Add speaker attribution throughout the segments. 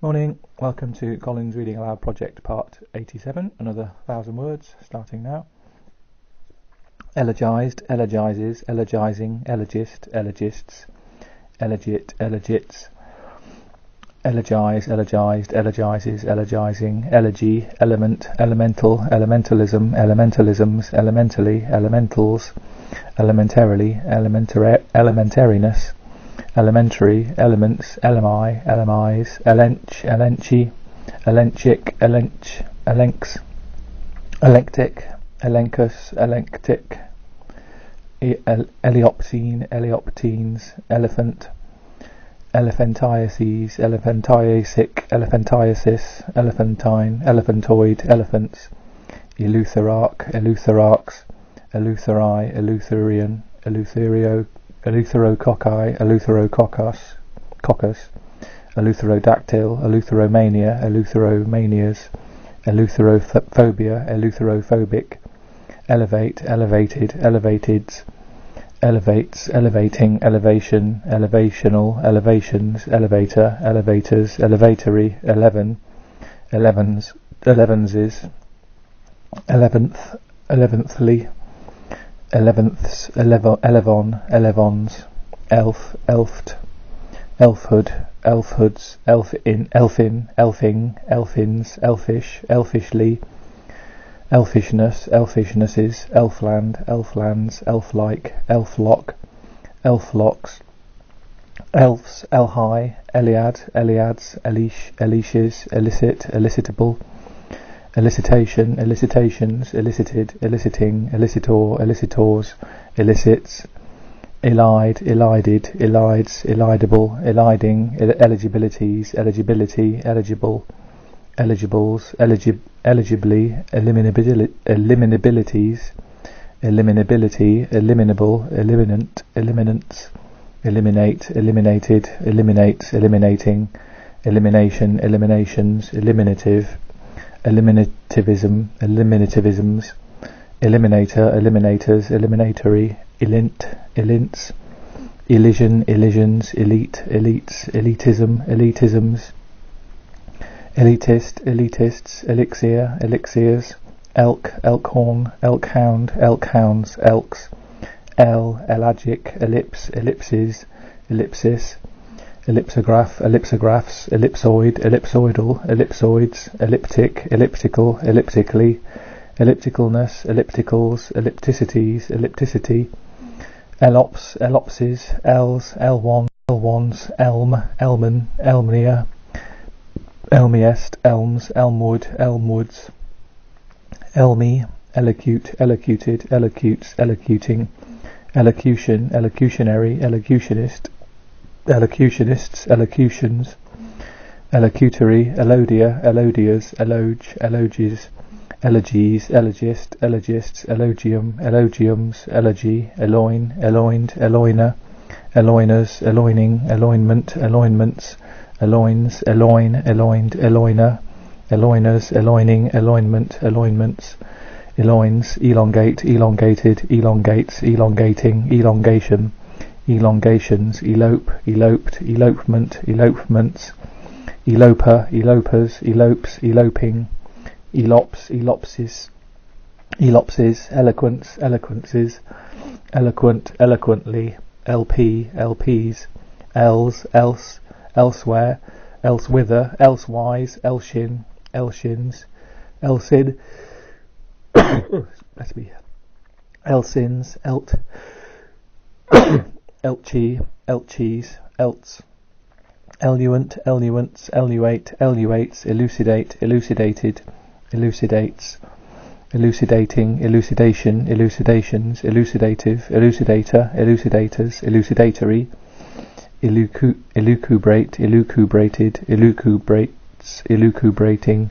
Speaker 1: Morning, welcome to Colin's Reading Aloud Project Part 87, another 1,000 words, starting now. Elegized, elegizes, elegizing, elegist, elegists, elegit, elegits, elegize, elegized, elegizes, elegizing, elegy, element, elemental, elementalism, elementalisms, elementally, elementals, elementarily, elementariness, elementary, elements, elemi, elemis, elench, elenchi, elenchic, elench, elenx, electic, elencus, electic, eleoptine, eleoptines, elephant, elephantiasis, elephantiasic, elephantiasis, elephantine, elephantoid, elephants, eleutherarch, eleutherarchs, eleutheroi, eleutherian, eleutherio, eleutherococci, eleutherococcus, eleutherodactyl, eleutheromania, eleutheromanias, eleutherophobia, eleutherophobic, elevate, elevated, elevateds, elevates, elevating, elevation, elevational, elevations, elevator, elevators, elevatory, elevens, elevenses, eleventh, eleventhly, elevenths, elevon, elevons, elf, elft, elfhood, elfhoods, elfin, elfing, elfins, elfish, elfishly, elfishness, elfishnesses, elfland, elflands, elf-like, elflock, elflocks, elves, elhigh, eliad, eliads, elish, elishes, elicit, elicitable, elicitation, elicitations, elicited, eliciting, elicitor, elicitors, elicits, elide, elided, elides, elidable, eliding, eligibilities, eligibility, eligible, eligibles, eligibly, eliminabilities, eliminability, eliminable, eliminant, eliminants, eliminate, eliminated, eliminates, eliminating, elimination, eliminations, eliminative, eliminativism, eliminativisms, eliminator, eliminators, eliminatory, elint, elints, elision, elisions, elite, elites, elitism, elitisms, elitist, elitists, elixir, elixirs, elk, elkhorn, elkhound, elkhounds, elks, elagic, ellipse, ellipses, ellipsis, ellipsograph, ellipsographs, ellipsoid, ellipsoidal, ellipsoids, elliptic, elliptical, elliptically, ellipticalness, ellipticals, ellipticities, ellipticity, elops, elopses, els, elwon, elwons, elm, elman, elmnia, elmiest, elms, elmwood, elmwoods, elmi, elocute, elocuted, elocutes, elocuting, elocution, elocutionary, elocutionist, elocutionists, elocutions, elocutory, elodia, elodias, eloge, eloges, elegies, elegist, elegists, elogium, elogiums, elegy, eloin, eloined, eloiner, eloiners, eloining, eloinment, eloinments, eloins, eloin, eloined, eloiner, eloiners, eloining, eloinment, eloinments, eloins, elongate, elongated, elongates, elongating, elongation, elongations, elope, eloped, elopement, elopements, eloper, elopers, elopes, eloping, elops, elopsis, elopses, eloquence, eloquences, eloquent, eloquently, LP, LPs, els, else, elsewhere, elsewhither, elsewise, elshin, elshins, elsid, bless me, elsins, elt, elchi, elchies, elts, eluent, eluants, eluate, eluates, elucidate, elucidated, elucidates, elucidating, elucidation, elucidations, elucidative, elucidator, elucidators, elucidatory, elucubrate, elucubrated, elucubrates, elucubrating,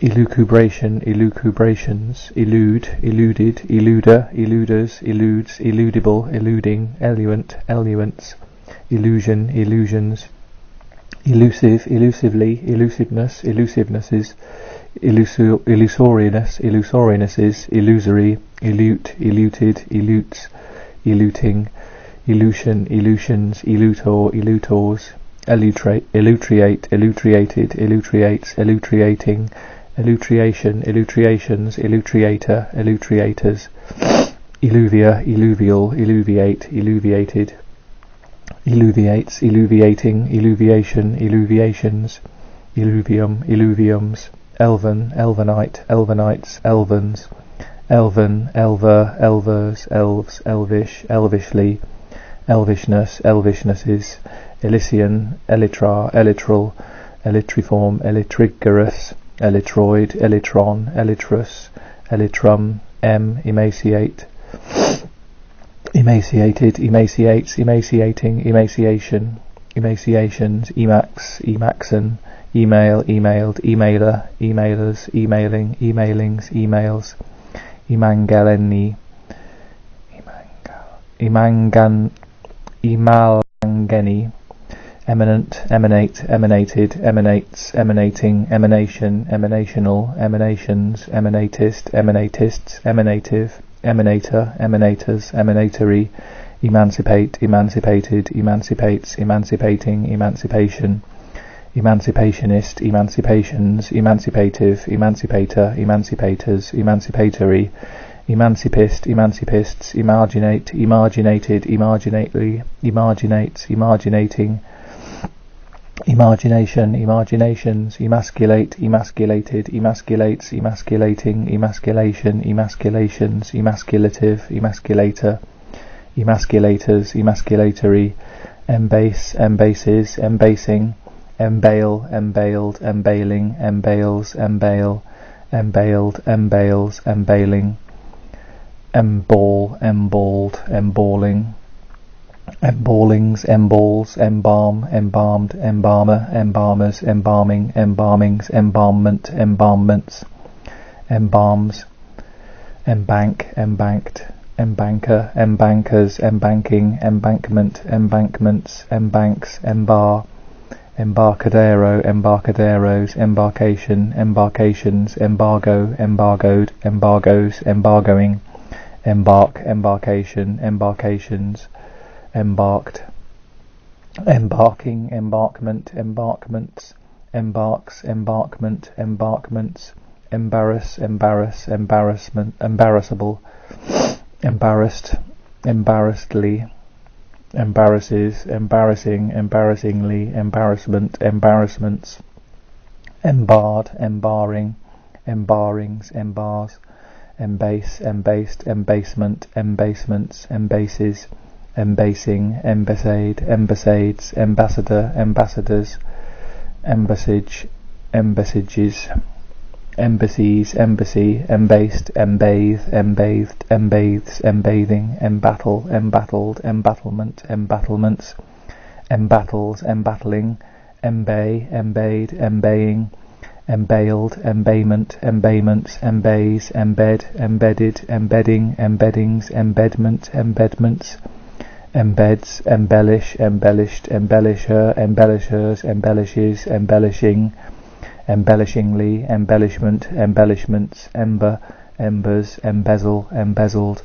Speaker 1: elucubration, elucubrations, elude, eluded, eluder, eluders, eludes, eludible, eluding, eluent, eluents, illusion, illusions, elusive, elusively, elusiveness, elusivenesses, illusoriness, illusorinesses, illusory, elute, eluted, elutes, eluting, illusion, illusions, elutor, elutors, elutriate, elutriated, elutriates, elutriating, elutriation, elutriations, elutriator, elutriators, illuvia, illuvial, illuviate, illuviated, illuviates, illuviating, illuviation, illuviations, illuvium, illuviums, elven, elvenite, elvenites, elvens, elven, elver, elvers, elves, elvish, elvishly, elvishness, elvishnesses, Elysian, elytra, elytral, elytriform, elytrigerous, elytroid, elytron, elytrus, elytrum, emaciate, emaciated, emaciates, emaciating, emaciation, emaciations, emax, emaxon, email, emailed, emailer, emailers, emailing, emailings, emails, emangaleni, emalangeni, eminent, emanate, emanated, emanates, emanating, emanation, emanational, emanations, emanatist, emanatists, emanative, emanator, emanators, emanatory, emancipate, emancipated, emancipates, emancipating, emancipation, emancipationist, emancipations, emancipative, emancipator, emancipators, emancipatory, emancipist, emancipists, emarginate, emarginated, emarginately, emarginates, emarginating, emargination, emarginations, emasculate, emasculated, emasculates, emasculating, emasculation, emasculations, emasculative, emasculator, emasculators, emasculatory, embase, embases, embasing, embale, embaled, embaling, embales, embale, embaled, embales, embaling, emball, emballed, emballing, emballings, emballs, embalm, embalmed, embalmer, embalmers, embalming, embalmings, embalmment, embalmments, embalms, embank, embanked, embanker, embankers, embanking, embankment, embankments, embanks, embar, embarcadero, embarcaderos, embarcation, embarcations, embargo, embargoed, embargoes, embargoing, embark, embarcation, embarcations, embarked, embarking, embarkment, embarkments, embarks, embarkment, embarkments, embarrass, embarrass, embarrassment, embarrassable, embarrassed, embarrassedly, embarrasses, embarrassing, embarrassingly, embarrassment, embarrassments, embarred, embarring, embarrings, embars, embase, embased, embasement, embasements, embases, embasing, embassade, embassades, ambassador, ambassadors, embassage, embassages, embassies, embassy, embased, embathe, embathed, embathes, embathing, embattle, embattled, embattlement, embattlements, embattles, embattling, embay, embayed, embaying, embailed, embayment, embayments, embays, embed, embedded, embedding, embeddings, embedment, embedments, embeds, embellish, embellished, embellisher, embellishers, embellishes, embellishing, embellishingly, embellishment, embellishments, ember, embers, embezzle, embezzled,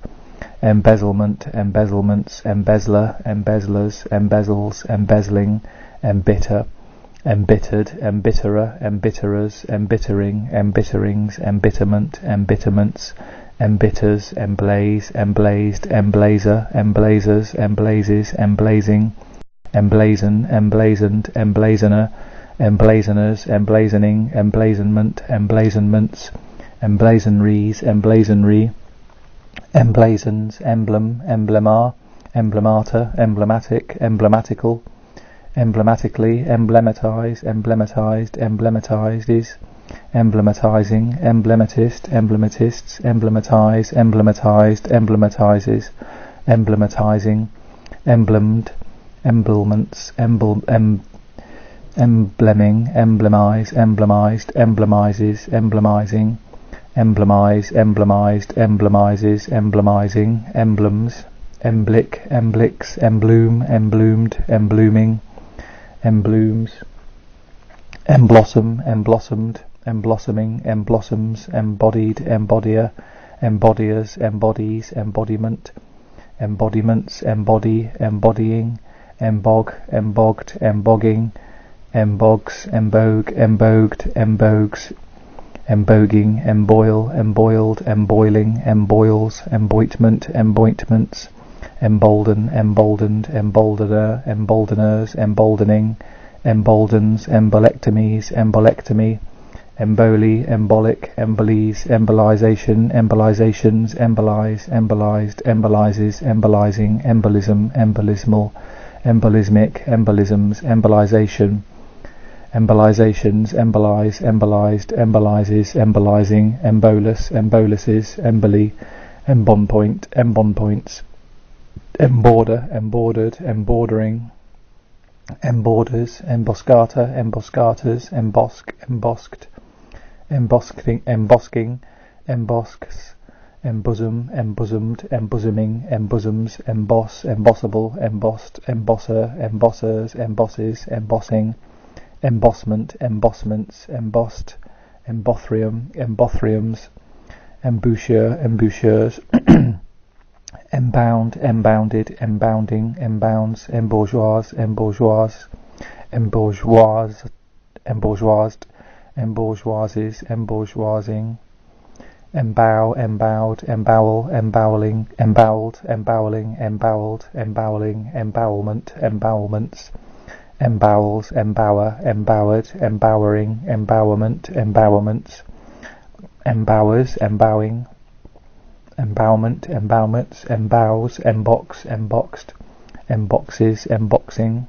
Speaker 1: embezzlement, embezzlements, embezzler, embezzlers, embezzles, embezzling, embitter, embittered, embitterer, embitterers, embittering, embitterings, embitterment, embitterments, embitters, emblaze, emblazed, emblazer, emblazers, emblazes, emblazing, emblazon, emblazoned, emblazoner, emblazoners, emblazoning, emblazonment, emblazonments, emblazonries, emblazonry, emblazons, emblem, emblemar, emblemata, emblematic, emblematical, emblematically, emblematize, emblematized, emblematized, emblematizing, emblematist, emblematists, emblematize, emblematized, emblematizes, emblematizing, emblemed, emblements, embleming, emblemize, emblemized, emblemizes, emblemizing, emblemize, emblemized, emblemizes, emblemizing, emblems, emblic, emblics, embloom, embloommed, emblooming, emblooms, emblossom, emblossomed, emblossoming, embblossoms, embodied, embodier, embodiers, embodies, embodiment, embodiments, embody, embodying, embog, embogged, embogging, embogs, embogue, emboged, embogues, emboging, emboil, emboiled, emboiling, emboils, emboitment, embointments, embolden, emboldened, emboldener, emboldeners, emboldening, emboldens, embolectomies, embolectomy, emboli, embolic, embolies, embolization, embolizations, embolize, embolized, embolizes, embolizing, embolism, embolismal, embolismic, embolisms, embolization, embolizations, embolize, embolized, embolizes, embolizing, embolus, emboluses, emboli, embonpoint, embonpoints, emborder, embordered, embordering, emborders, emboscata, emboscatas, embosk, embosked, embosking, embosking, embosks, embosom, embosomed, embosoming, embosoms, emboss, embossable, embossed, embosser, embossers, embosses, embossing, embossment, embossments, embossed, embothrium, embothriums, embouchure, embouchures, embound, embounded, embounding, embounds, embourgeoise, embourgeoise, embourgeoise, embourgeoised, embourgeoises, embourgeoising, embow, embowed, embowel, emboweling, embowelled, embowelling, embowelled, embowelling, embowelment, embowelments, embowels, embower, embowered, embowering, embowerment, embowernments, embowers, embowing, embowment, embowments, embows, embox, emboxed, emboxes, emboxing,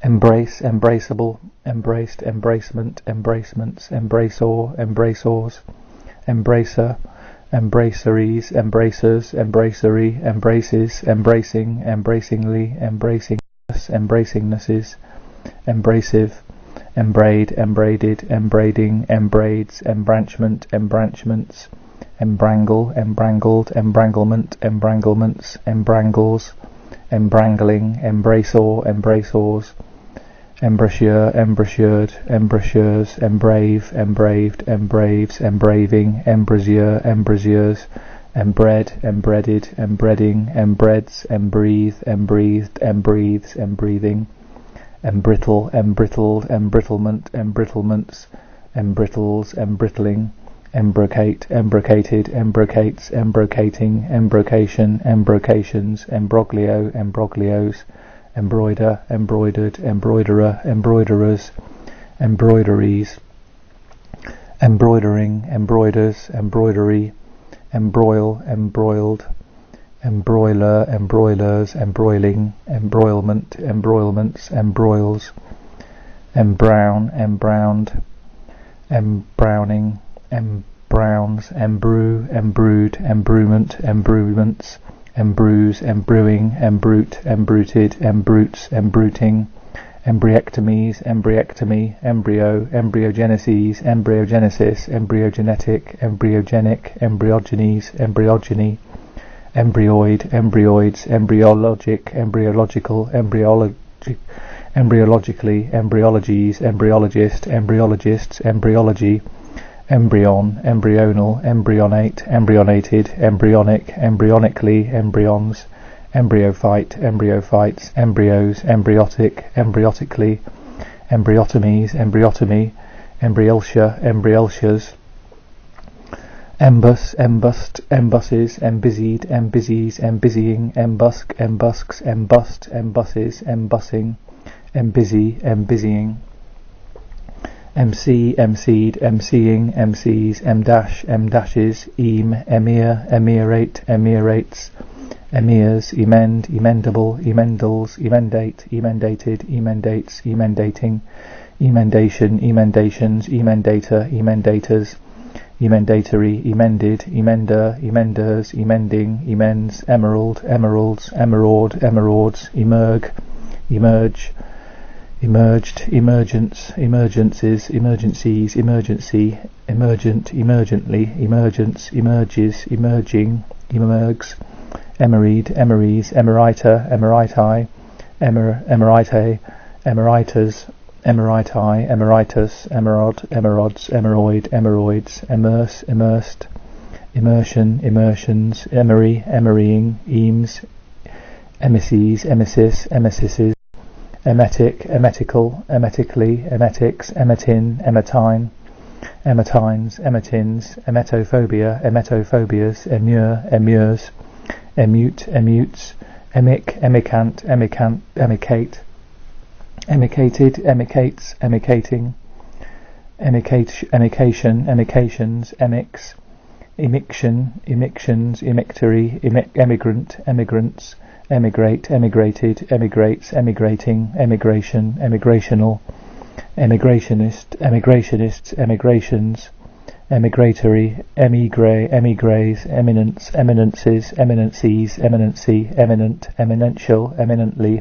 Speaker 1: embrace, embraceable, embraced, embracement, embracements, embracor, embracors, embracer, embraceries, embracers, embracery, embraces, embracing, embracingly, embracing, embracingnesses, embracive, embraid, embraded, embrading, embraids, embranchment, embranchments, embrangle, embrangled, embranglement, embranglements, embrangles, embrangling, embracor, embracors, embrasure, embrasured, embrasures, embrave, embraved, embraves, embraving, embrasure, embrasures, embred, embreaded, embreading, embreads, embreathe, embreathed, embreathes, embreathing, embrittle, embrittled, embrittlement, embrittlements, embrittles, embrittling, embrocate, embrocated, embrocates, embrocating, embrocation, embrocations, embroglio, embroglios, embroider, embroidered, embroiderer, embroiderers, embroideries, embroidering, embroiders, embroidery, embroil, embroiled, embroiler, embroilers, embroiling, embroilment, embroilments, embroils, embrown, embrowned, embrowning, embrowns, embrue, embrued, embrewment, embrewments, embrues, embruing, embrute, embruted, embrutes, embruting, embryectomies, embryectomy, embryo, embryogeneses, embryogenesis, embryogenetic, embryogenic, embryogenies, embryogeny, embryoid, embryoids, embryologic, embryological, embryologic, embryologically, embryologies, embryologist, embryologists, embryology, embryon, embryonal, embryonate, embryonated, embryonic, embryonically, embryons, embryophyte, embryophytes, embryos, embryotic, embryotically, embryotomies, embryotomy, embryoltia, embryoltias, embus, embust, embusses, embusied, embusies, embusying, embusk, embusks, embust, embusses, embussing, embusy, embusying, MC, emceed, emceeing, MCs, emdash, emdashes, emir, emirate, emirates, emirs, emend, emendable, emendals, emendate, emendated, emendates, emendating, emendation, emendations, emendator, emendators, emendatory, emended, emender, emenders, emending, emends, emerald, emeralds, emerald, emerauds, emerge, emerge, emerged, emergence, emergences, emergencies, emergency, emergent, emergently, emergence, emerges, emerging, emerges, emerid, emeries, emerita, emeriti, emerite, emeritas, emeriti, emeritus, emerod, emerods, emeroid, emeroids, immerse, immersed, immersion, immersions, emery, emerying, eames, emisses, emissis, emississes, emetic, emetical, emetically, emetics, emetin, emetine, emetines, emetins, emetophobia, emetophobias, emure, emures, emute, emutes, emic, emicant, emicant, emicate, emicated, emicates, emicating, emication, emications, emics, emiction, emictions, emictory, emigrant, emigrants, emigrate, emigrated, emigrates, emigrating, emigration, emigrational, emigrationist, emigrationists, emigrations, emigratory, emigres, eminence, eminences, eminencies, eminency, eminent, eminential, eminently,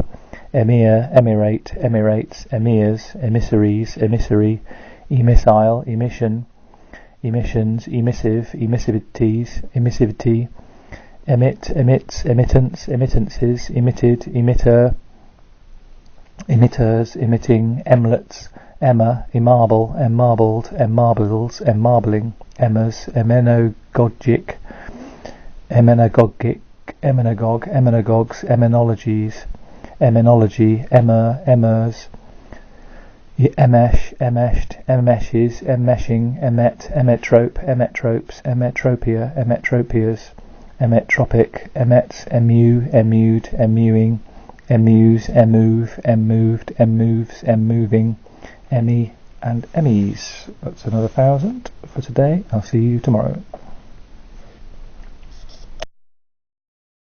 Speaker 1: emir, emirate, emirates, emirs, emissaries, emissary, emissile, emission, emissions, emissive, emissivities, emissivity, emit, emits, emittance, emittances, emitted, emitter, emitters, emitting, emlets, emma, emmarble, emmarbled, emmarbles, emmarbling, emmers, emmenagogic, emmenagogic, emmenagog, emmenagogs, emmenologies, emmenology, emmer, emmers, emesh, emeshed, emmeshes, emmeshing, emmet, emmetrope, emmetropes, emmetropia, emmetropias, emmetropic, emets, emu, emued, emuing, emuse, emove, emmoved, emmoves, emmoving, emmy and emmys. That's another 1,000 for today. I'll see you tomorrow.